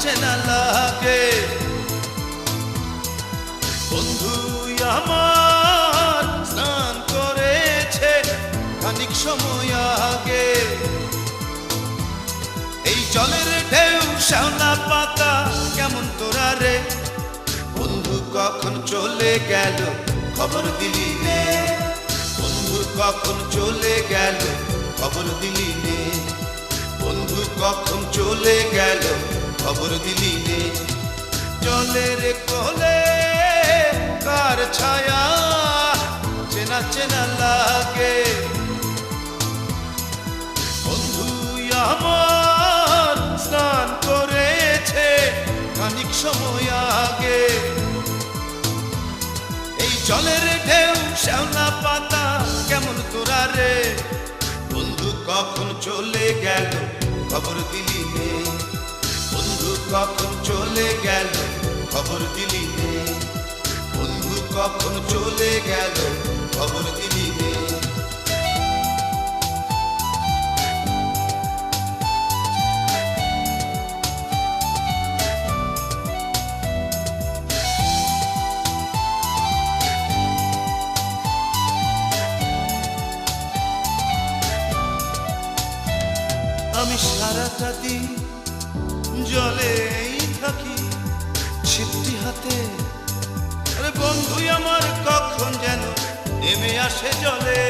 চেনা লাগে। বন্ধু আমার স্নান করেছে খানিক সময় আগে। এই জলের ঢেউ শ্যাওলা পাতা কেমন তোরা রে। বন্ধু কখন চলে গেল খবর দিলি নে। বন্ধু কখন চলে গেল খবর দিলি নে। বন্ধু কখন চলে গেল খবর দিলি নে। জলের কোলে কার ছায়া চেনা চেনা লাগে। বন্ধু আমার স্নান করেছে খানিক সময় আগে। এই জলের ঢেউ শ্যাওলা পাতা কেমন তোরা রে। বন্ধু কখন চলে গেল খবর দিলি নে। বন্ধু কখন চলে গেল খবর দিলি নে। বন্ধু কখন চলে গেল খবর দিলি নে। আমি সারাটা দিন জলেই থাকি ছিপটি হাতে। আরে বন্ধু আমার কখন যেন নেমে আসে জলে।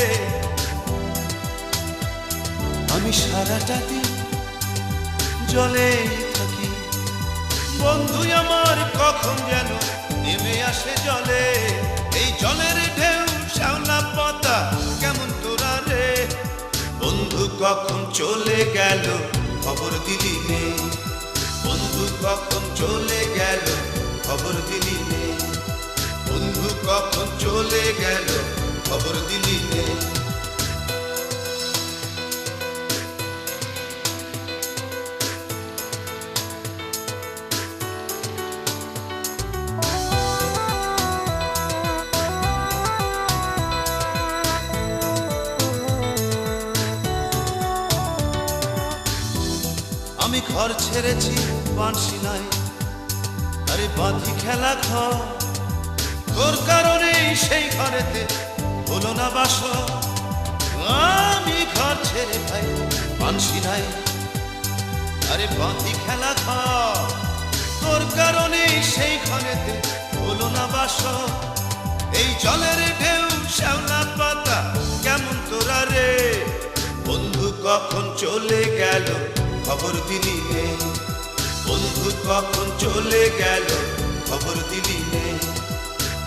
আমি সারাটা দিন জলেই থাকি। বন্ধু আমার কখন যেন নেমে আসে জলে। এই জলের ঢেউ শ্যাওলা পাতা কেমন তোরা রে। বন্ধু কখন চলে গেল খবর দিলি নে। বন্ধু কখন চলে গেল খবর দিলি নে। বন্ধু কখন চলে গেল খবর দিলি নে। আমি ঘর ছেড়েছি বাঁশি নাই। আরে বাঁধি খেলা ঘর তোর কারণে সেই ঘরেতে হলো না বাস। আমি ঘর ছেড়ে ভাই বাঁশি নাই। আরে বাঁধি খেলা ঘর তোর কারণে সেই ঘরেতে হলো না বাস। এই জলের ঢেউ শ্যাওলা পাতা কেমন তোরা রে। বন্ধু কখন চলে গেল খবর দিলি নে। বন্ধু কখন চলে গেল খবর দিলি নে।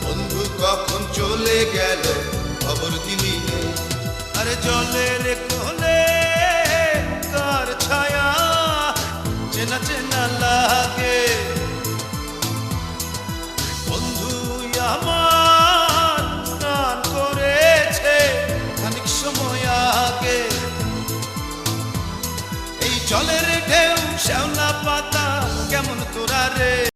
বন্ধু কখন চলে গেল খবর দিলি নে। আরে জলের কোলে কার ছায়া চেনা চেনা লাগে। বন্ধু আমার স্নান করেছে খানিক সময় আগে। এই জলের ঢেউ শ্যাওলা পাতা কেমন তোরা রে।